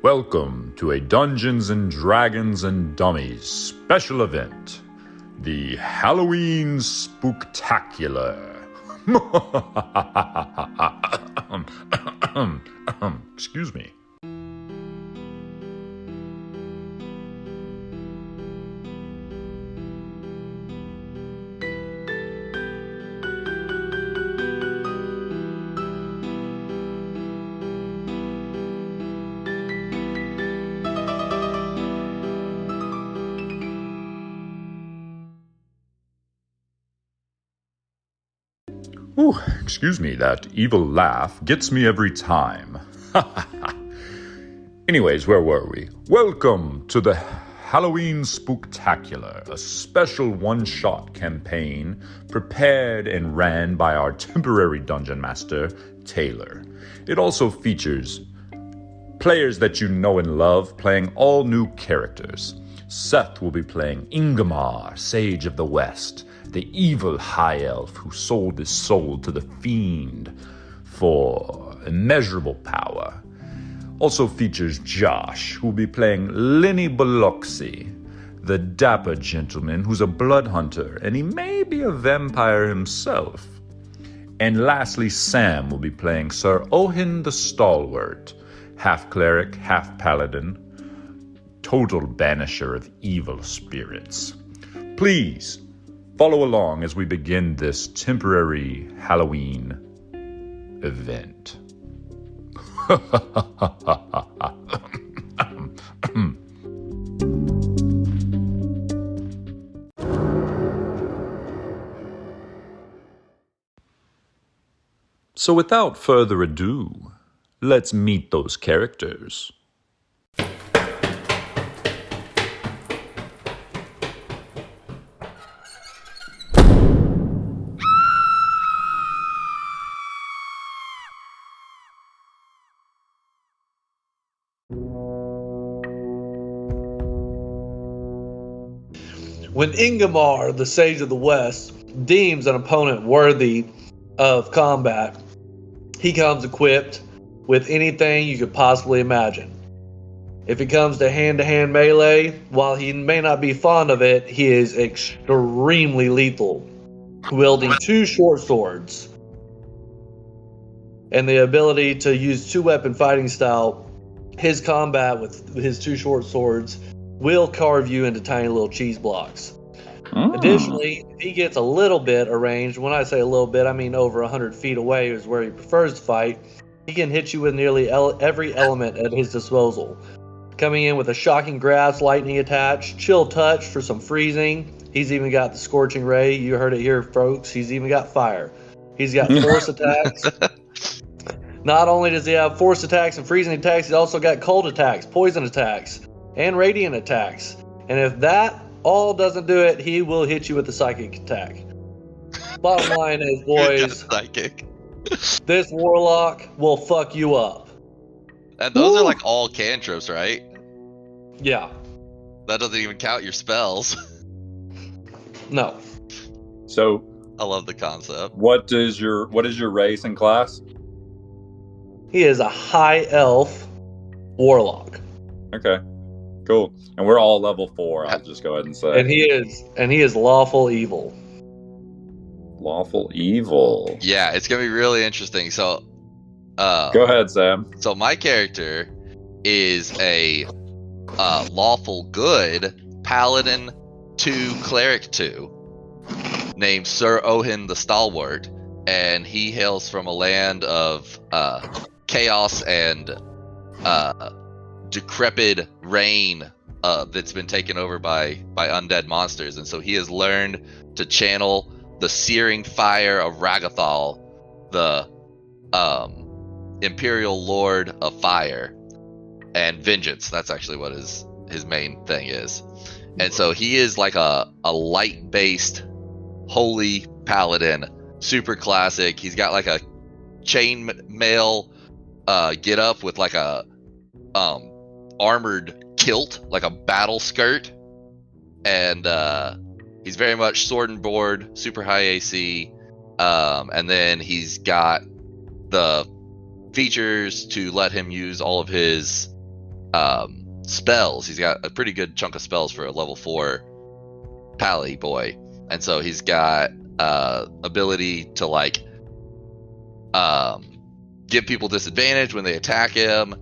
Welcome to a Dungeons and Dragons and Dummies special event, the Halloween Spooktacular. Excuse me. Ooh, excuse me, that evil laugh gets me every time. Anyways, where were we? Welcome to the Halloween Spooktacular, a special one-shot campaign prepared and ran by our temporary dungeon master, Taylor. It also features players that you know and love playing all new characters. Seth will be playing Ingmar, Sage of the West, the evil high elf who sold his soul to the fiend for immeasurable power. Also features Josh, who will be playing Lenny Biloxi, the dapper gentleman who's a blood hunter, and he may be a vampire himself. And lastly, Sam will be playing Sir Ohin the Stalwart, half cleric, half paladin, total banisher of evil spirits. Please follow along as we begin this temporary Halloween event. So without further ado, let's meet those characters. When Ingmar, the Sage of the West, deems an opponent worthy of combat, he comes equipped with anything you could possibly imagine. If it comes to hand-to-hand melee, while he may not be fond of it, he is extremely lethal, wielding two short swords and the ability to use two-weapon fighting style. His combat with his two short swords will carve you into tiny little cheese blocks. Additionally, if he gets a little bit arranged, when I say a little bit, I mean over 100 feet away is where he prefers to fight, he can hit you with nearly every element at his disposal. Coming in with a shocking grasp, lightning attached, chill touch for some freezing. He's even got the scorching ray. You heard it here, folks. He's even got fire. He's got force attacks. Not only does he have force attacks and freezing attacks, he's also got cold attacks, poison attacks, and radiant attacks. And if that all doesn't do it, he will hit you with a psychic attack. Bottom line is, boys, psychic. This warlock will fuck you up. And those are like all cantrips, right? Yeah. That doesn't even count your spells. No. So, I love the concept. what is your race and class? He is a high elf warlock. Okay, cool. And we're all level 4. I'll just go ahead and say. And he is lawful evil. Lawful evil. Yeah, it's gonna be really interesting. So, Go ahead, Sam. So my character is a lawful good paladin 2 cleric 2 named Sir Ohin the Stalwart, and he hails from a land of chaos and decrepit rain that's been taken over by undead monsters, and so he has learned to channel the searing fire of Ragathal, the Imperial Lord of Fire and Vengeance. That's actually what his main thing is. And so he is like a light-based holy paladin, super classic. He's got like a chainmail get up with like a armored kilt, like a battle skirt, and he's very much sword and board, super high AC, and then he's got the features to let him use all of his spells. He's got a pretty good chunk of spells for a level 4 pally boy, and so he's got ability to like give people disadvantage when they attack him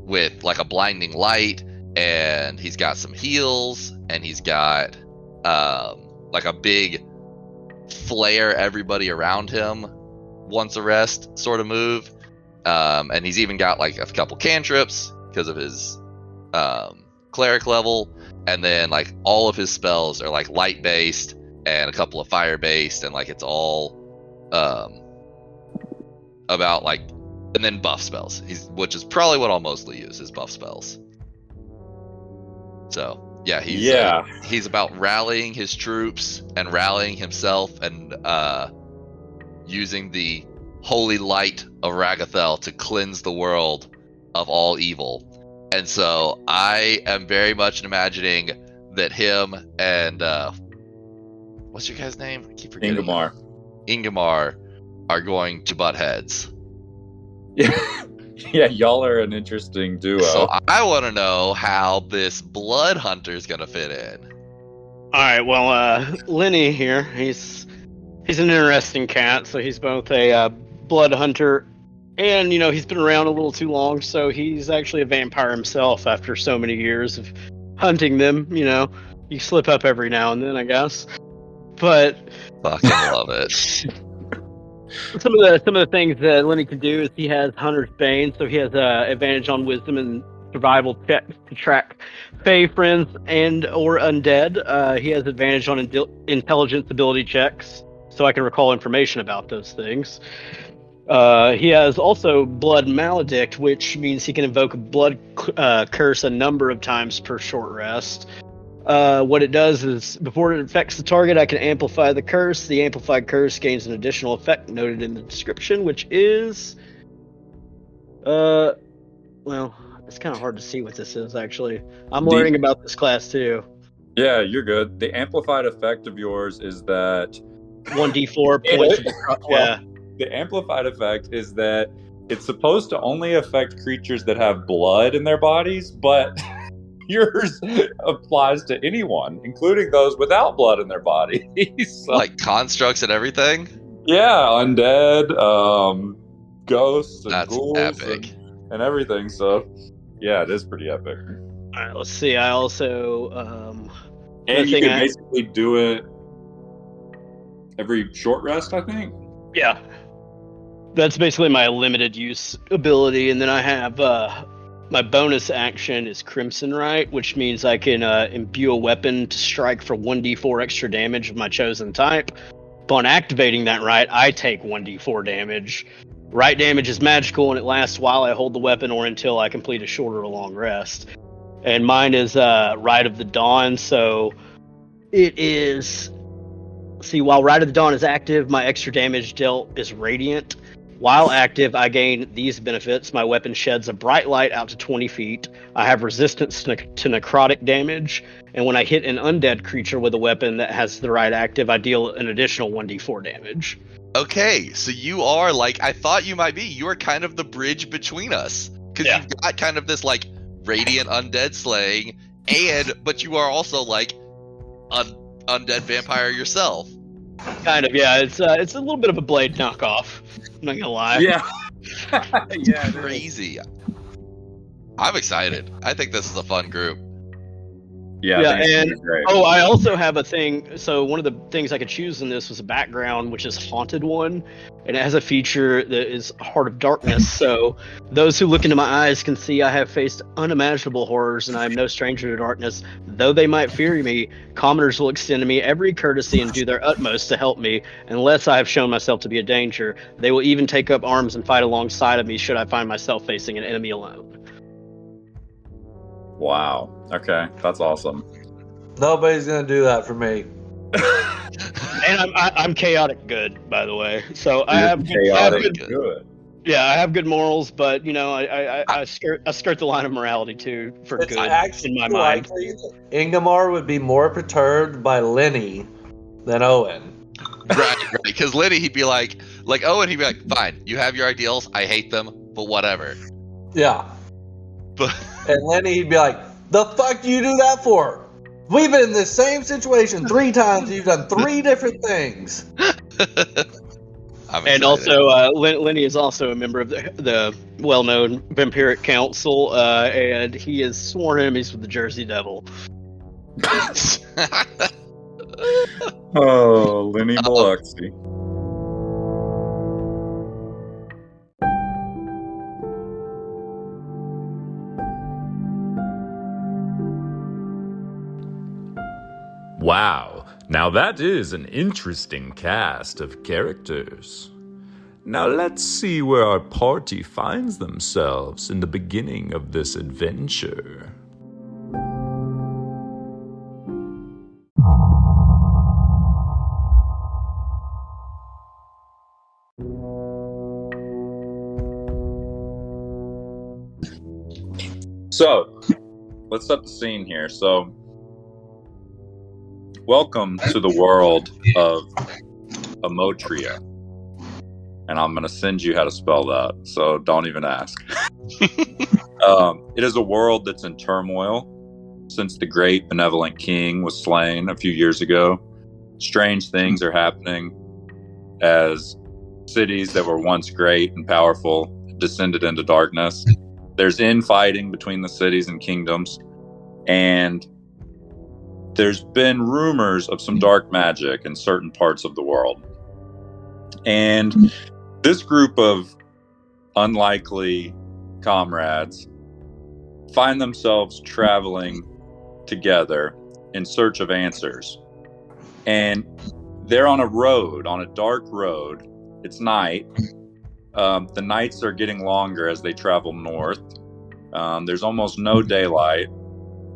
with like a blinding light, and he's got some heals, and he's got like a big flare everybody around him once a rest sort of move, and he's even got like a couple cantrips because of his cleric level, and then like all of his spells are like light based and a couple of fire based, and like it's all about like, and then buff spells, which is probably what I'll mostly use, is buff spells. So yeah, he's about rallying his troops and rallying himself, and using the holy light of Ragathel to cleanse the world of all evil. And so I am very much imagining that him and what's your guy's name? I keep forgetting. Ingmar are going to butt heads. Yeah, y'all are an interesting duo. So I want to know how this blood hunter is going to fit in. All right, well, Lenny here, he's an interesting cat. So he's both a blood hunter, and he's been around a little too long. So he's actually a vampire himself after so many years of hunting them. You slip up every now and then, I guess. But fucking love it. Some of the things that Lenny can do is he has Hunter's Bane, so he has advantage on Wisdom and Survival checks to track Fey friends and or undead. He has advantage on Intelligence ability checks, so I can recall information about those things. He has also Blood Maledict, which means he can invoke a blood curse a number of times per short rest. What it does is, before it affects the target, I can amplify the curse. The amplified curse gains an additional effect noted in the description, which is... well, it's kind of hard to see what this is, actually. I'm learning about this class, too. Yeah, you're good. The amplified effect of yours is that... 1d4 points of the... Yeah. The amplified effect is that it's supposed to only affect creatures that have blood in their bodies, but... Yours applies to anyone, including those without blood in their body. So, like constructs and everything? Yeah, undead, ghosts, and that's ghouls, epic. And everything. So, yeah, it is pretty epic. All right, let's see. I also... and you can basically do it every short rest, I think? Yeah. That's basically my limited use ability, and then I have... my bonus action is Crimson Right, which means I can imbue a weapon to strike for 1d4 extra damage of my chosen type. Upon activating that right, I take 1d4 damage. Right damage is magical, and it lasts while I hold the weapon or until I complete a short or a long rest. And mine is Rite of the Dawn, so it is... See, while Rite of the Dawn is active, my extra damage dealt is radiant. While active, I gain these benefits. My weapon sheds a bright light out to 20 feet. I have resistance to necrotic damage. And when I hit an undead creature with a weapon that has the right active, I deal an additional 1d4 damage. Okay, so you are like, I thought you might be. You are kind of the bridge between us. Because you've got kind of this like radiant undead slaying, but you are also like an undead vampire yourself. Kind of, yeah. It's a little bit of a Blade knockoff. I'm not gonna lie. Yeah. Yeah, crazy. I'm excited. I think this is a fun group. Yeah, and I also have a thing. So one of the things I could choose in this was a background, which is Haunted One, and it has a feature that is Heart of Darkness. So those who look into my eyes can see I have faced unimaginable horrors, and I am no stranger to darkness. Though they might fear me, commoners will extend to me every courtesy and do their utmost to help me, unless I have shown myself to be a danger. They will even take up arms and fight alongside of me should I find myself facing an enemy alone. Wow. Okay, that's awesome. Nobody's gonna do that for me. And I'm chaotic good, by the way. So I have good. Yeah, I have good morals, but I skirt the line of morality too for it's good actually in my mind. Ingmar would be more perturbed by Lenny than Owen. Right. Because Lenny, he'd be like Owen, he'd be like, fine, you have your ideals, I hate them, but whatever. Yeah. But And Lenny, he'd be like, "The fuck do you do that for? We've been in this same situation 3 times. You've done 3 different things." I'm And excited. also, Lenny is also a member of the well-known Vampiric Council, and he has sworn enemies with the Jersey Devil. Oh, Lenny Biloxi. Wow, now that is an interesting cast of characters. Now let's see where our party finds themselves in the beginning of this adventure. So, let's set the scene here. So, welcome to the world of Amotria. And I'm going to send you how to spell that, so don't even ask. It is a world that's in turmoil since the great benevolent king was slain a few years ago. Strange things are happening as cities that were once great and powerful descended into darkness. There's infighting between the cities and kingdoms, and there's been rumors of some dark magic in certain parts of the world. And this group of unlikely comrades find themselves traveling together in search of answers. And they're on a road, on a dark road. It's night. The nights are getting longer as they travel north. There's almost no daylight.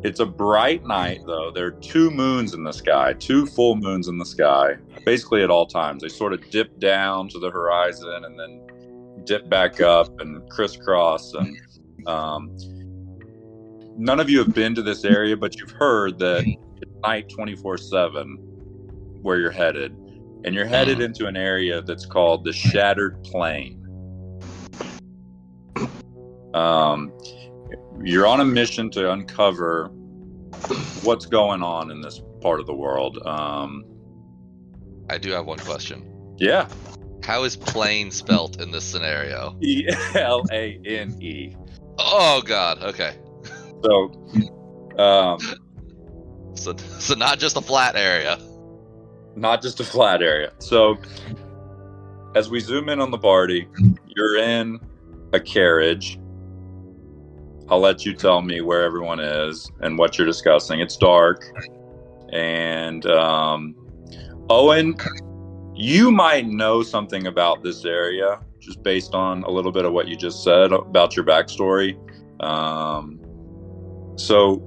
It's a bright night, though. There are 2 moons in the sky, 2 full moons in the sky, basically at all times. They sort of dip down to the horizon and then dip back up and crisscross. And none of you have been to this area, but you've heard that it's night 24/7 where you're headed. And you're headed into an area that's called the Shattered Plain. You're on a mission to uncover what's going on in this part of the world. I do have one question. Yeah. How is plane spelt in this scenario? Elane. Oh God. Okay. So, So not just a flat area. not just a flat area. So, as we zoom in on the party, you're in a carriage. I'll let you tell me where everyone is and what you're discussing. It's dark. And Owen, you might know something about this area just based on a little bit of what you just said about your backstory. So,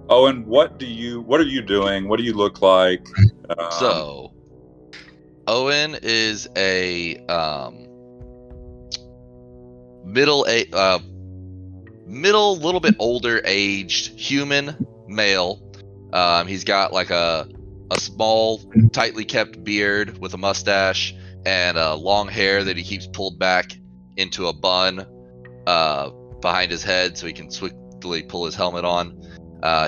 Owen, what are you doing? What do you look like? So, Owen is a little bit older aged human male. He's got like a small, tightly kept beard with a mustache and long hair that he keeps pulled back into a bun behind his head so he can swiftly pull his helmet on.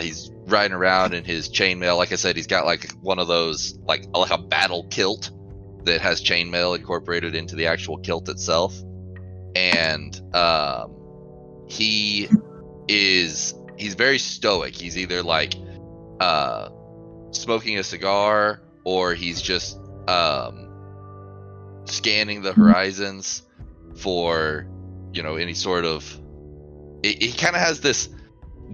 He's riding around in his chainmail. Like I said, he's got like one of those like a battle kilt that has chainmail incorporated into the actual kilt itself. And he's very stoic. He's either like smoking a cigar or he's just scanning the horizons for any sort of he kind of has this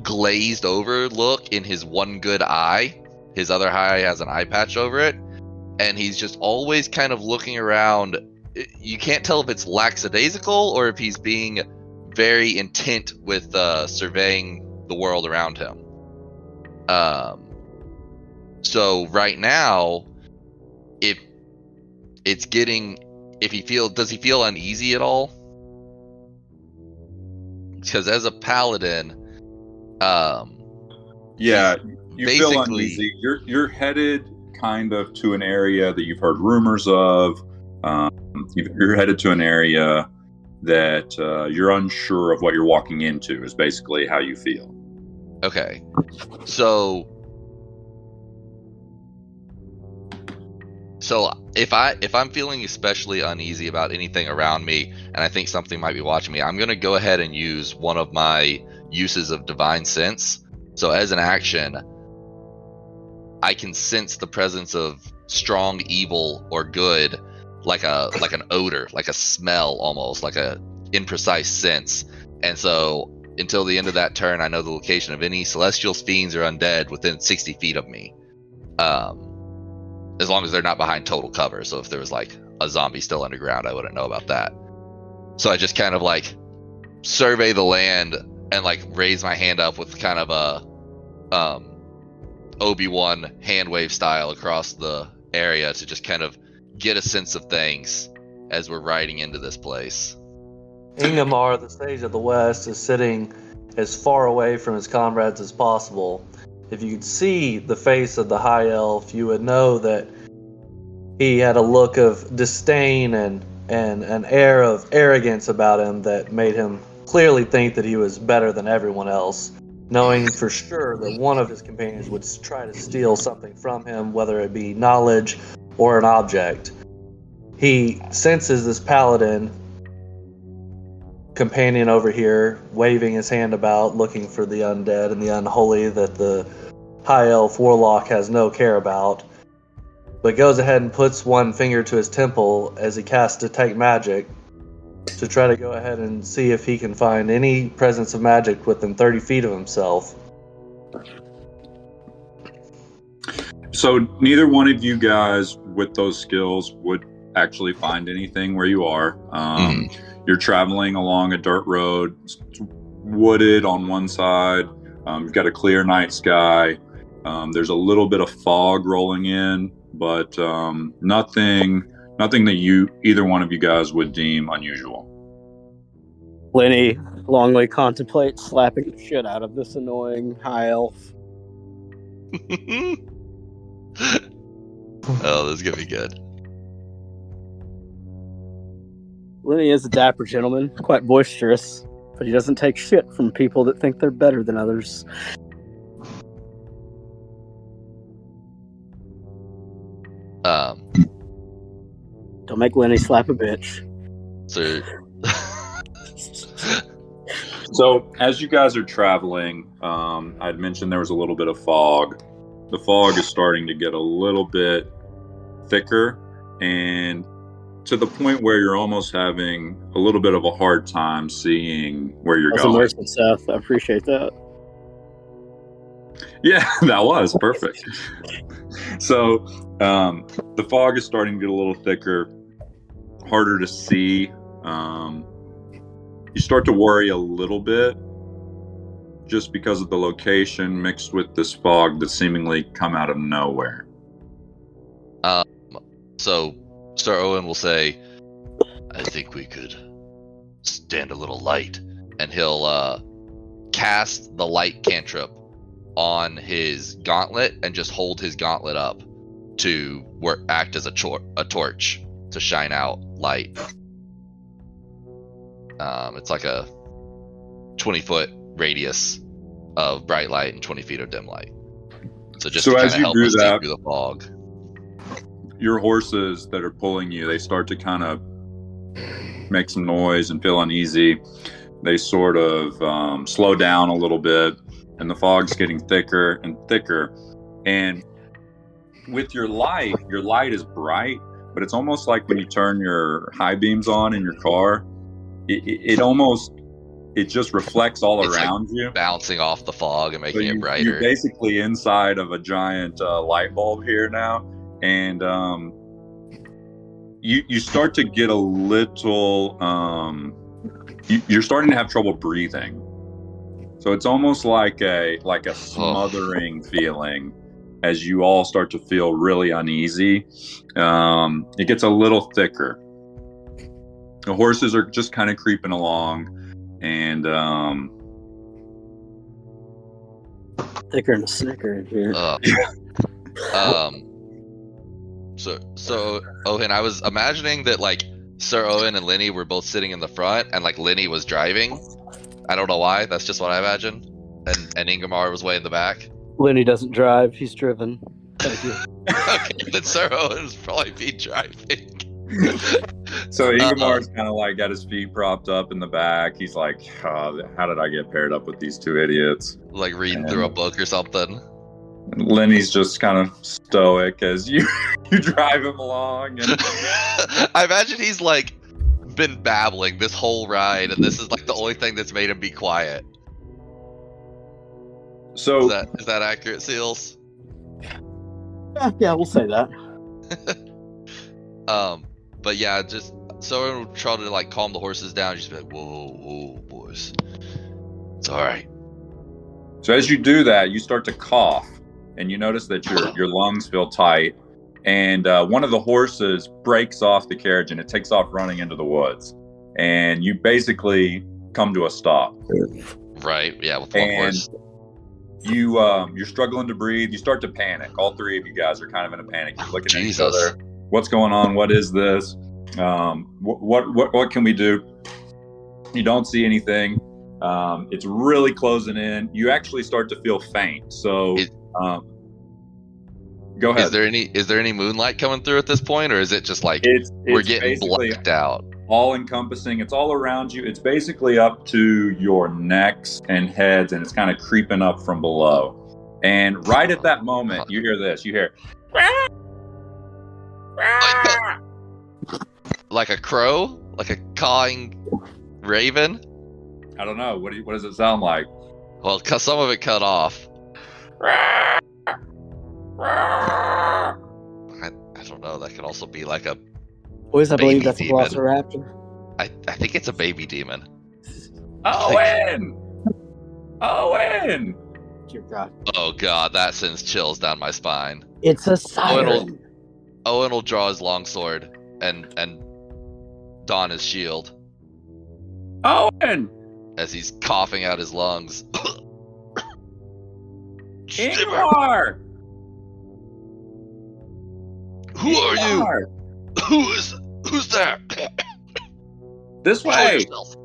glazed over look in his one good eye. His other eye has an eye patch over it, and he's just always kind of looking around. You can't tell if it's lackadaisical or if he's being very intent with surveying the world around him. So right now, does he feel uneasy at all? Because as a paladin, yeah, you feel uneasy. You're headed kind of to an area that you've heard rumors of. You're headed to an area that you're unsure of what you're walking into is basically how you feel. Okay. So if I'm feeling especially uneasy about anything around me and I think something might be watching me, I'm going to go ahead and use one of my uses of divine sense. So as an action, I can sense the presence of strong evil or good, like an odor, like a smell, almost like a imprecise sense. And so until the end of that turn, I know the location of any celestials, fiends, or undead within 60 feet of me, as long as they're not behind total cover. So if there was like a zombie still underground, I wouldn't know about that. So I just kind of like survey the land and like raise my hand up with kind of a Obi-Wan hand wave style across the area to just kind of get a sense of things as we're riding into this place. Ingmar, the sage of the west, is sitting as far away from his comrades as possible. If you could see the face of the high elf, you would know that he had a look of disdain and an air of arrogance about him that made him clearly think that he was better than everyone else, knowing for sure that one of his companions would try to steal something from him, whether it be knowledge or an object. He senses this paladin companion over here waving his hand about, looking for the undead and the unholy that the high elf warlock has no care about, but goes ahead and puts one finger to his temple as he casts Detect Magic to try to go ahead and see if he can find any presence of magic within 30 feet of himself. So neither one of you guys with those skills would actually find anything where you are. You're traveling along a dirt road, wooded on one side. You've got a clear night sky. There's a little bit of fog rolling in, but nothing that either one of you guys would deem unusual. Lenny longly contemplates slapping the shit out of this annoying high elf. Oh, this is gonna be good. Lenny is a dapper gentleman, quite boisterous, but he doesn't take shit from people that think they're better than others. Don't make Lenny slap a bitch. So as you guys are traveling, I'd mentioned there was a little bit of fog. The fog is starting to get a little bit thicker, and to the point where you're almost having a little bit of a hard time seeing where you're going. That's immersive, Seth. I appreciate that. Yeah, that was perfect. So the fog is starting to get a little thicker, harder to see. You start to worry a little bit just because of the location mixed with this fog that seemingly come out of nowhere. So Sir Owen will say, I think we could stand a little light. And he'll cast the light cantrip on his gauntlet and just hold his gauntlet up to act as a torch to shine out light. It's like a 20-foot radius of bright light and 20 feet of dim light. So just to kind of help us see through the fog. Your horses that are pulling you, they start to kind of make some noise and feel uneasy. They sort of slow down a little bit, and the fog's getting thicker and thicker. And with your light is bright, but it's almost like when you turn your high beams on in your car, it just reflects all around you, bouncing off the fog and making it brighter. You're basically inside of a giant light bulb here now, and you start to get a little you're starting to have trouble breathing. So it's almost like a smothering feeling as you all start to feel really uneasy. It gets a little thicker. The horses are just kind of creeping along, and thicker and snicker in here. So Owen, I was imagining that like Sir Owen and Lenny were both sitting in the front, and like Lenny was driving. I don't know why. That's just what I imagine. And Ingmar was way in the back. Lenny doesn't drive. He's driven. Thank you. Okay, then Sir Owen's probably be driving. So Ingemar's kind of like got his feet propped up in the back. He's like, oh, how did I get paired up with these two idiots? Like reading through a book or something. And Lenny's just kind of stoic as you drive him along. And I imagine he's like been babbling this whole ride, and this is like the only thing that's made him be quiet. So is that accurate, Seals? Yeah, we'll say that. But yeah, just so would try to like calm the horses down. Just be like, whoa, boys, it's all right. So as you do that, you start to cough, and you notice that your lungs feel tight, and one of the horses breaks off the carriage, and it takes off running into the woods, and you basically come to a stop. Right. Yeah. With one horse. You're struggling to breathe. You start to panic. All three of you guys are kind of in a panic. You're looking at each other. What's going on? What is this? What can we do? You don't see anything. It's really closing in. You actually start to feel faint. So, go ahead. Is there any moonlight coming through at this point, or is it just like we're getting blacked out? All encompassing. It's all around you. It's basically up to your necks and heads, and it's kind of creeping up from below. And right at that moment, you hear this. You hear. Like a crow? Like a cawing raven? I don't know. What does it sound like? Well, some of it cut off. I don't know. That could also be like a Boys, I believe that's demon. a velociraptor. I think it's a baby demon. Owen! Owen! Dear God. Oh God, that sends chills down my spine. It's a siren. Owen will draw his longsword and don his shield. Owen! As he's coughing out his lungs. Ingmar! Who are you? Who's there? This Show way! yourself.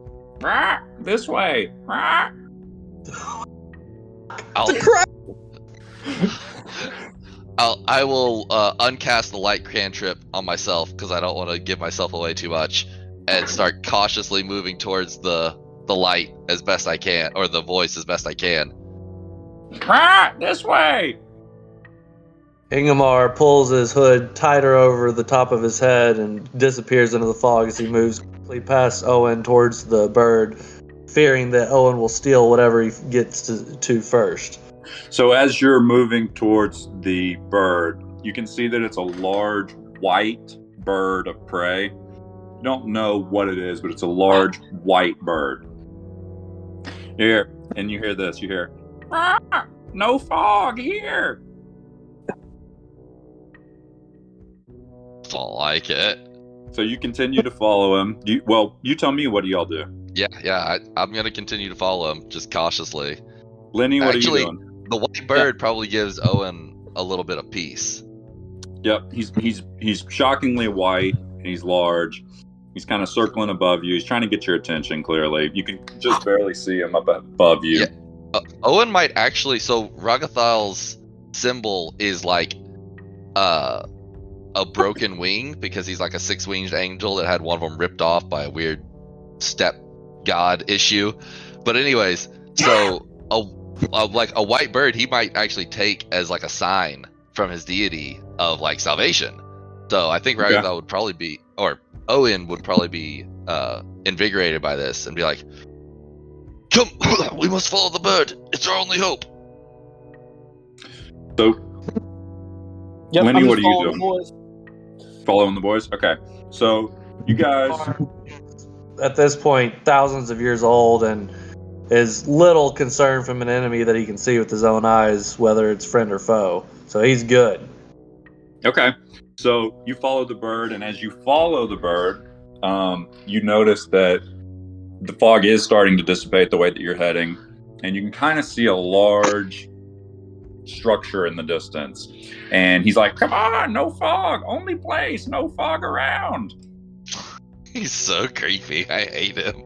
This way! I will uncast the light cantrip on myself because I don't want to give myself away too much, and start cautiously moving towards the light as best I can, or the voice as best I can. This way! Ingmar pulls his hood tighter over the top of his head and disappears into the fog as he moves quickly past Owen towards the bird, fearing that Owen will steal whatever he gets to first. So as you're moving towards the bird, you can see that it's a large white bird of prey. You don't know what it is, but it's a large white bird. Here, and you hear this. You hear, no fog here. Don't like it. So you continue to follow him. You tell me, what do y'all do? Yeah. I'm gonna continue to follow him, just cautiously. Lenny, what are you doing? The white bird probably gives Owen a little bit of peace. Yep, he's shockingly white, and he's large. He's kind of circling above you. He's trying to get your attention, clearly. You can just barely see him up above you. Yeah. Owen might actually... So, Ragathal's symbol is like a broken wing, because he's like a six-winged angel that had one of them ripped off by a weird step god issue. But anyways, so... like a white bird, he might actually take as like a sign from his deity of like salvation. So I think Ragathal would probably be, or Owen would probably be invigorated by this and be like, "Come, we must follow the bird. It's our only hope." So, Yep, Lenny, I'm what are just you following doing? the boys. Following the boys? Okay. So you guys, At this point, thousands of years old, and is little concerned from an enemy that he can see with his own eyes, whether it's friend or foe. So he's good. okay. So you follow the bird, and as you follow the bird, you notice that the fog is starting to dissipate the way that you're heading, and you can kind of see a large structure in the distance. And he's like, "Come on, no fog, only place, no fog around." He's so creepy. I hate him.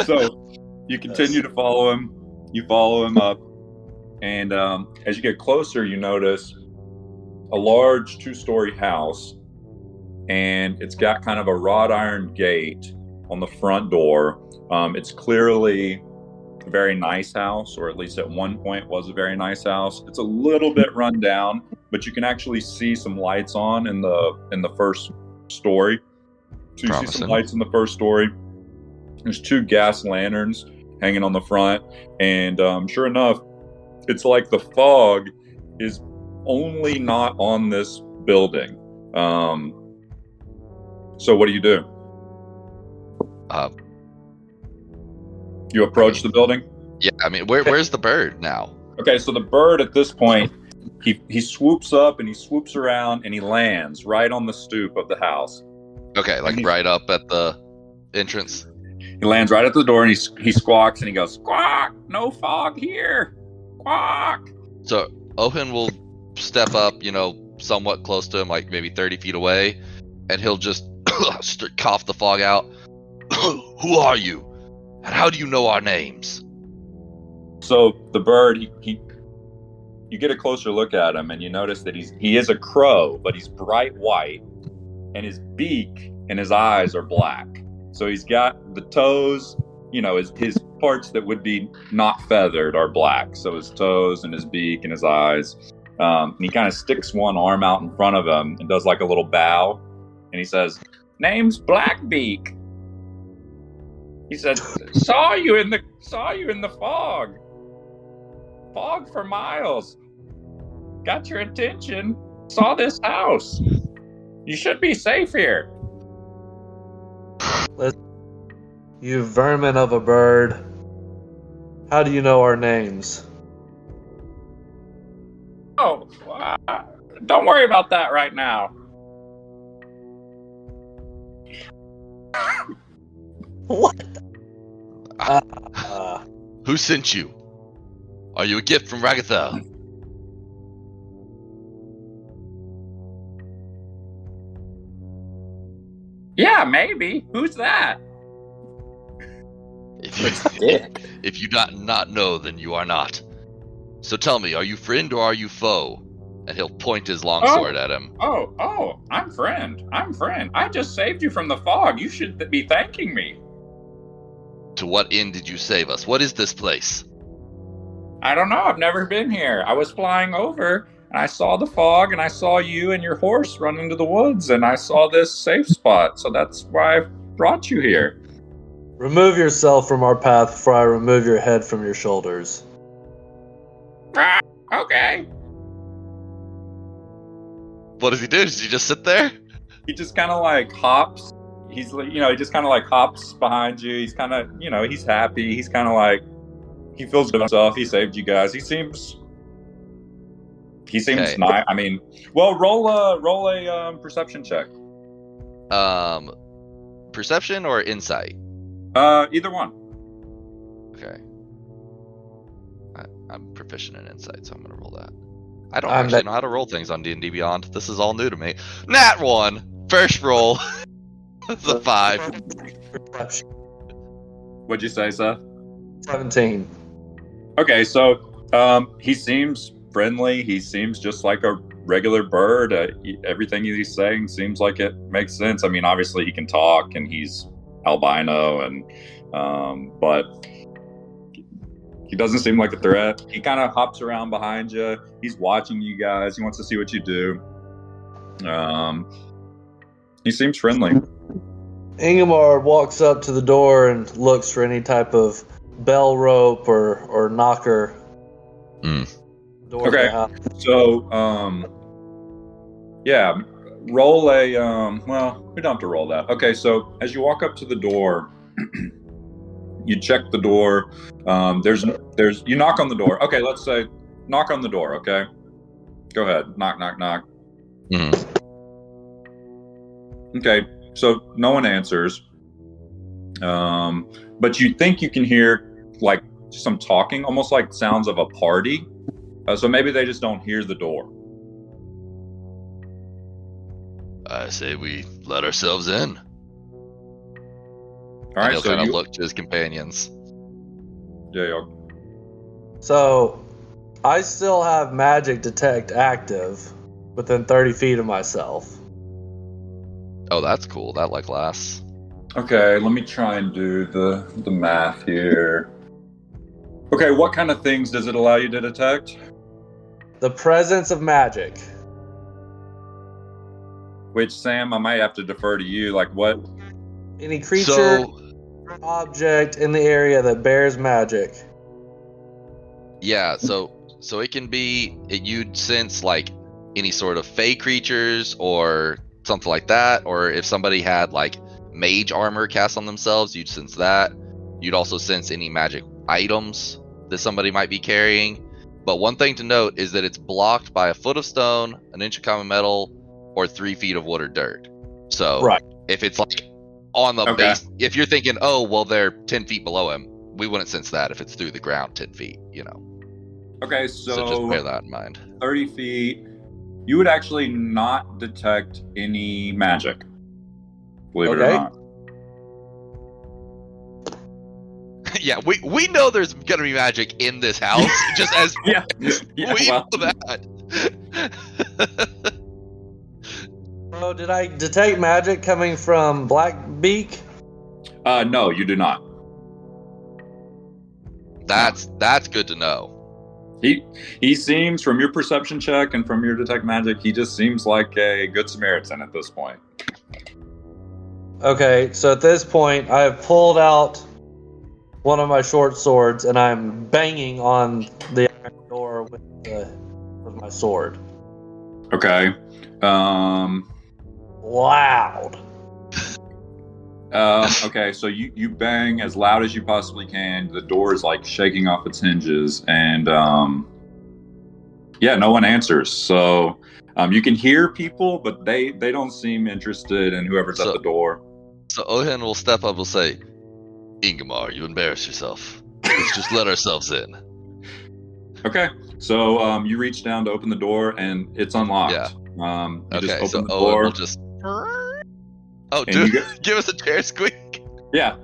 So you continue to follow him. You follow him up, and as you get closer, you notice a large 2-story house, and it's got kind of a wrought iron gate on the front door. It's clearly a very nice house, or at least at one point was a very nice house. It's a little bit run down, but you can actually see some lights on in the first story. So you see some lights in the first story. There's 2 gas lanterns hanging on the front, and sure enough, it's like the fog is only not on this building. So what do? You approach the building? Yeah, I mean, where's the bird now? Okay, so the bird at this point, he swoops up and he swoops around and he lands right on the stoop of the house. Okay, like right up at the entrance. He lands right at the door and he squawks and he goes, "Squawk! No fog here! Squawk!" So Ohin will step up, somewhat close to him, like maybe 30 feet away, and he'll just cough the fog out. Who are you? And how do you know our names? So the bird, you get a closer look at him and you notice that he is a crow, but he's bright white, and his beak and his eyes are black. So he's got the toes, his parts that would be not feathered are black. So his toes and his beak and his eyes. And he kind of sticks one arm out in front of him and does like a little bow. And he says, "Name's Blackbeak." He said, saw you in the fog. Fog for miles. Got your attention. Saw this house. You should be safe here. You vermin of a bird. How do you know our names? Oh, don't worry about that right now. What? Who sent you? Are you a gift from Ragathel? Yeah, maybe. Who's that? If you not know, then you are not. So tell me, are you friend or are you foe? And he'll point his longsword at him. Oh, I'm friend. I just saved you from the fog. You should be thanking me. To what end did you save us? What is this place? I don't know. I've never been here. I was flying over, and I saw the fog, and I saw you and your horse run into the woods, and I saw this safe spot. So that's why I brought you here. Remove yourself from our path before I remove your head from your shoulders. Okay. What does he do? Does he just sit there? He just kind of like hops. He just kind of like hops behind you. He's kind of, he's happy. He's kind of like, he feels good himself. He saved you guys. He seems Okay. nice. I mean, well, roll a perception check. Perception or insight? Either one. Okay. I'm proficient in insight, so I'm gonna roll that. I don't actually know how to roll things on D&D Beyond. This is all new to me. Nat 1! First roll. That's a 5. What'd you say, Seth? 17. Okay, so he seems friendly. He seems just like a regular bird. Everything he's saying seems like it makes sense. I mean, obviously he can talk, and he's albino, and but he doesn't seem like a threat. He kind of hops around behind you. He's watching you guys. He wants to see what you do. He seems friendly. Ingmar walks up to the door and looks for any type of bell rope or knocker. Door Okay. So, yeah, roll a, well, we don't have to roll that. Okay, so as you walk up to the door, you check the door. You knock on the door. Okay, let's say knock on the door, okay? Go ahead. Knock, knock, knock. Mm-hmm. Okay, so no one answers. But you think you can hear like some talking, almost like sounds of a party. So maybe they just don't hear the door. I say we let ourselves in. All right, he'll so kind of you look to his companions. yeah. So, I still have magic detect active within 30 feet of myself. Oh, that's cool. That like lasts. Okay, let me try and do the math here. Okay, what kind of things does it allow you to detect? The presence of magic. Which, Sam, I might have to defer to you. Like, what? Any creature, So object in the area that bears magic. yeah, so it can be you'd sense like any sort of fey creatures or something like that, or if somebody had like mage armor cast on themselves, you'd sense that. You'd also sense any magic items that somebody might be carrying. But one thing to note is that it's blocked by a foot of stone, an inch of common metal, or 3 feet of wood or dirt. So Right. if it's like on the Okay. base, if you're thinking, oh well, they're 10 feet below him, we wouldn't sense that if it's through the ground 10 feet, you know. Okay, So just bear that in mind. 30 feet, you would actually not detect any magic. Believe it or Okay. not. Yeah, we know there's gonna be magic in this house, just as Yeah, we well, know that. So, did I detect magic coming from Blackbeak? no, you do not. That's good to know. He seems, from your perception check and from your detect magic, he just seems like a good Samaritan at this point. Okay, so at this point, I have pulled out one of my short swords and I'm banging on the door with my sword. Okay. Loud. Okay, so you bang as loud as you possibly can. The door is like shaking off its hinges, and yeah, no one answers. So you can hear people, but they don't seem interested in whoever's at the door. So Ohin will step up and say, Ingmar, you embarrass yourself. Let's just let ourselves in. Okay, so you reach down to open the door, and it's unlocked. Yeah. You Okay, just so open the Owen door. will just... Oh, And dude, you give us a chair squeak. Yeah.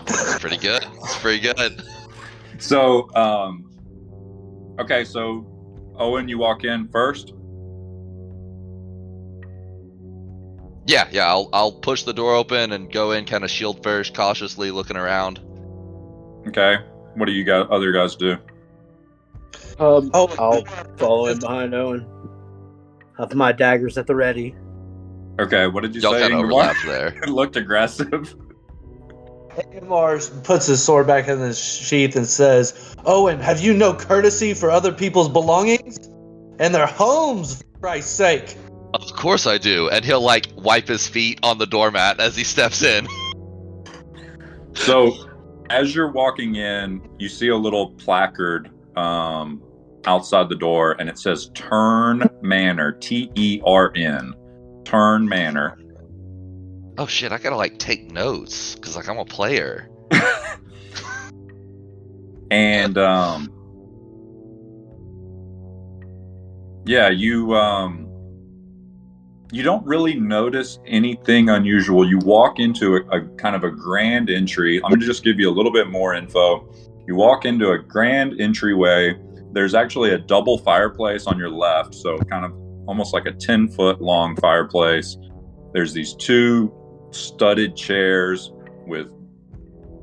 That's pretty good. It's pretty good. So, okay, so Owen, you walk in first. Yeah, I'll push the door open and go in kind of shield first, cautiously looking around. Okay. What do you got? Other guys do? I'll follow in behind Owen. Have my daggers at the ready. Okay. What did you Y'all say? kind of Ingmar? overlapped there. It looked aggressive. Ingmar puts his sword back in his sheath and says, Owen, have you no courtesy for other people's belongings? And their homes, for Christ's sake. Of course I do. And he'll like wipe his feet on the doormat as he steps in. So, as you're walking in, you see a little placard outside the door, and it says Turn Manor, T-E-R-N, Turn Manor. Oh shit, I gotta like take notes because like I'm a player. And yeah, you don't really notice anything unusual. You walk into a kind of a grand entry. I'm going to just give you a little bit more info. You walk into a grand entryway. There's actually a double fireplace on your left, so kind of almost like a 10-foot long fireplace. There's these 2 studded chairs with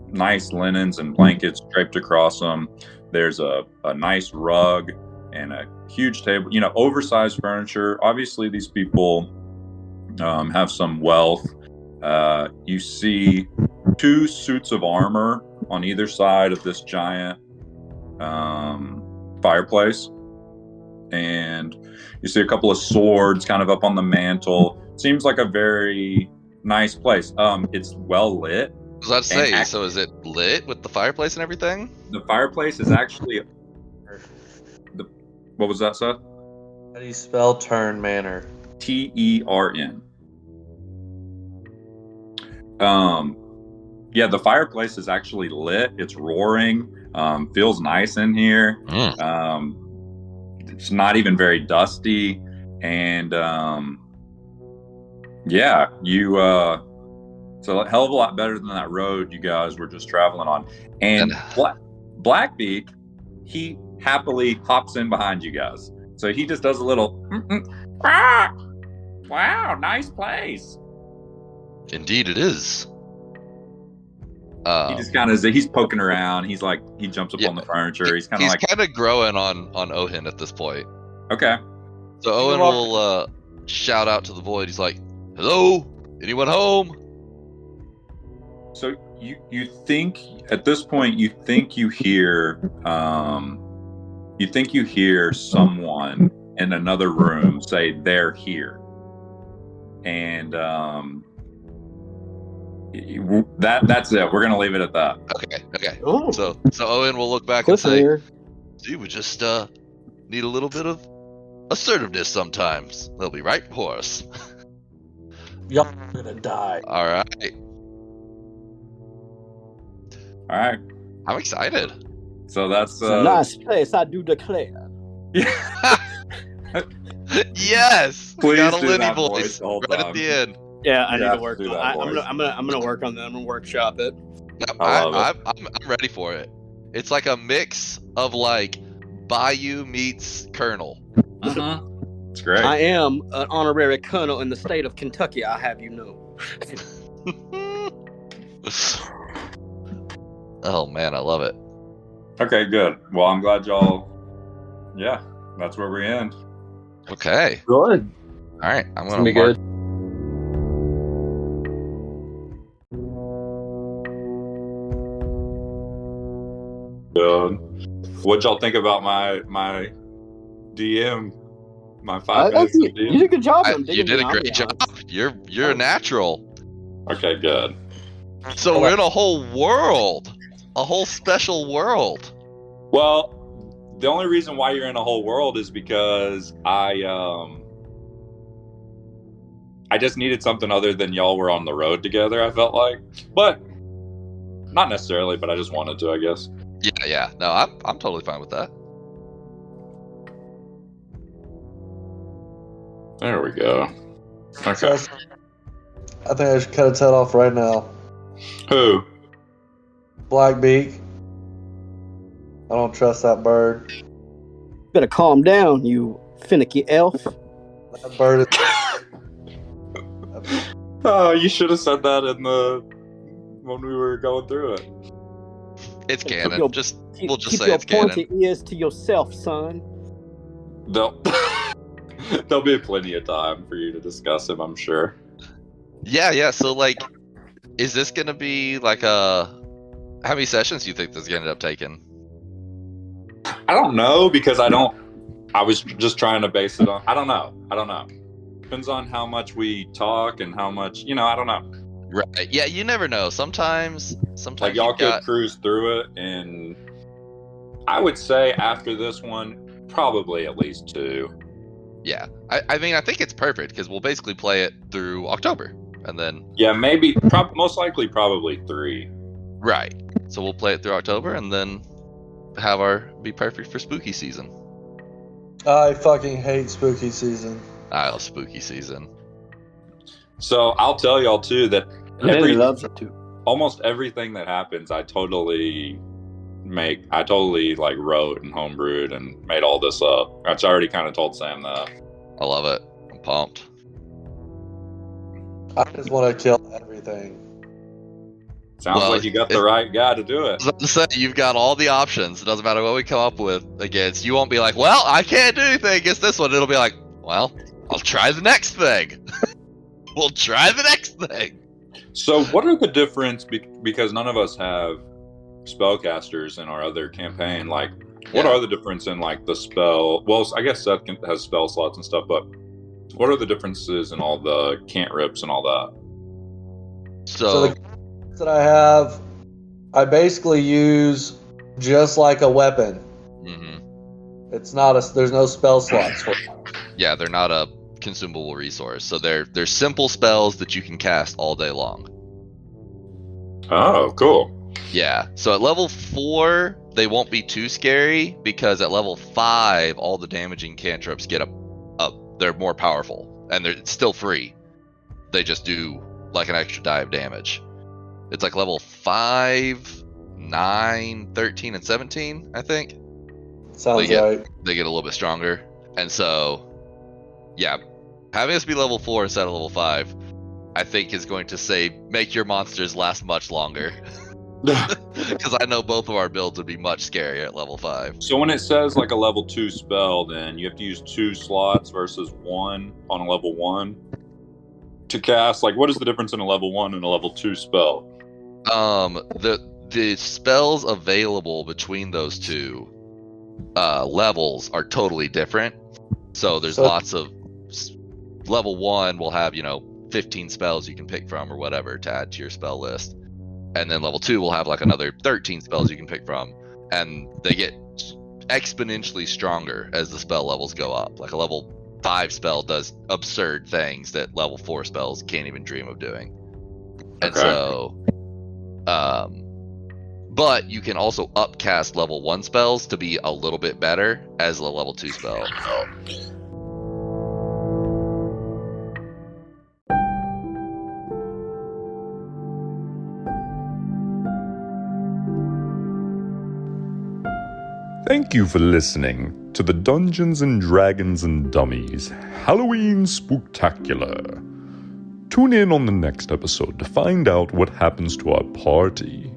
nice linens and blankets draped across them. There's a nice rug and a huge table, oversized furniture. Obviously, these people have some wealth. You see 2 suits of armor on either side of this giant fireplace. And you see a couple of swords kind of up on the mantle. Seems like a very nice place. It's well lit. I was about to say, so is it lit with the fireplace and everything? The fireplace is actually... What was that, Seth? How do you spell Turn Manor? T-E-R-N. Yeah, the fireplace is actually lit. It's roaring. Feels nice in here. It's not even very dusty. And yeah, you So a hell of a lot better than that road you guys were just traveling on. And Blackbeak, he happily hops in behind you guys. So he just does a little, wow, nice place. Indeed it is. He just kind of, he's poking around. He's like, he jumps up on the furniture. He's kind of like, kind of growing on Ohin at this point. Okay. So Owen will shout out to the void. He's like, hello, anyone home? So you think at this point you think you hear someone in another room say they're here, and that's it. We're gonna leave it at that. Okay. Oh. So Owen will look back and say, "See, we just need a little bit of assertiveness sometimes. They'll be right for us." Y'all are gonna die. All right. All right. I'm excited. So that's It's a nice place, I do declare. Yes. Please got a do Lenny that voice the whole right time. at the end. Yeah, I You need have to work. to do that I'm gonna work on that. I'm gonna workshop it. I love I'm ready for it. It's like a mix of like Bayou meets Colonel. It's great. I am an honorary colonel in the state of Kentucky. I have you know. Oh man, I love it. Okay, good. Well, I'm glad y'all. Yeah, that's where we end. Okay. Good. All right. I'm It's gonna be mark. good. Good. What'd y'all think about my DM? My 5 minutes of You DM. did a good job. You did a great job. You're a natural. Okay, good. So we're in a whole world, a whole special world. Well, the only reason why you're in a whole world is because I just needed something other than y'all were on the road together. I felt like, but not necessarily. But I just wanted to, I guess. Yeah. No, I'm totally fine with that. There we go. Okay. So I think I should cut its head off right now. Who? Blackbeak. I don't trust that bird. Better calm down, you finicky elf. That bird is. Oh, you should have said that when we were going through it. It's Keep canon. your- We'll just Keep say your it's canon. pointy ears to yourself, son. There'll be plenty of time for you to discuss him, I'm sure. Yeah. So like, is this gonna be like how many sessions do you think this is gonna end up taking? I don't know because I was just trying to base it on. I don't know. Depends on how much we talk and how much, I don't know. Right. Yeah. You never know. Sometimes Like y'all you've got- could cruise through it, and I would say after this one, probably at least 2. Yeah. I mean, I think it's perfect because we'll basically play it through October, and then Yeah, maybe, most likely, probably 3. right. So we'll play it through October, and then be perfect for spooky season. I fucking hate spooky season. I love spooky season. So I'll tell y'all too that Lenny loves it too. almost everything that happens, I totally like wrote and homebrewed and made all this up. I already kind of told Sam that. I love it. I'm pumped. I just want to kill everything. Sounds Well, like you got the right guy to do I it. was about to say, you've got all the options. It doesn't matter what we come up with against. You won't be like, well, I can't do anything against this one. It'll be like, well, I'll try the next thing. We'll try the next thing. So what are the difference, because none of us have spellcasters in our other campaign, like what Yeah. are the difference in like the spell, well, I guess Seth has spell slots and stuff, but what are the differences in all the cantrips and all that? So, the cards that I have, I basically use just like a weapon. mhm. It's not there's no spell slots for it. Yeah, they're not a consumable resource. So they're simple spells that you can cast all day long. Oh, cool. Yeah. So at level 4, they won't be too scary because at level 5, all the damaging cantrips get up. They're more powerful and it's still free. They just do like an extra die of damage. It's like level 5, 9, 13, and 17, I think. Sounds right. They get a little bit stronger. And so, yeah, having us be level 4 instead of level 5, I think is going to make your monsters last much longer. Because I know both of our builds would be much scarier at level 5. So when it says like a level 2 spell, then you have to use 2 slots versus 1 on a level 1 to cast. Like, what is the difference in a level 1 and a level 2 spell? The spells available between those two levels are totally different. So there's lots of level 1 will have 15 spells you can pick from or whatever to add to your spell list, and then level 2 will have like another 13 spells you can pick from, and they get exponentially stronger as the spell levels go up. Like a level 5 spell does absurd things that level 4 spells can't even dream of doing. And so but you can also upcast level 1 spells to be a little bit better as a level 2 spell. Thank you for listening to the Dungeons and Dragons and Dummies Halloween Spooktacular. Tune in on the next episode to find out what happens to our party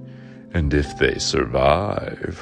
and if they survive.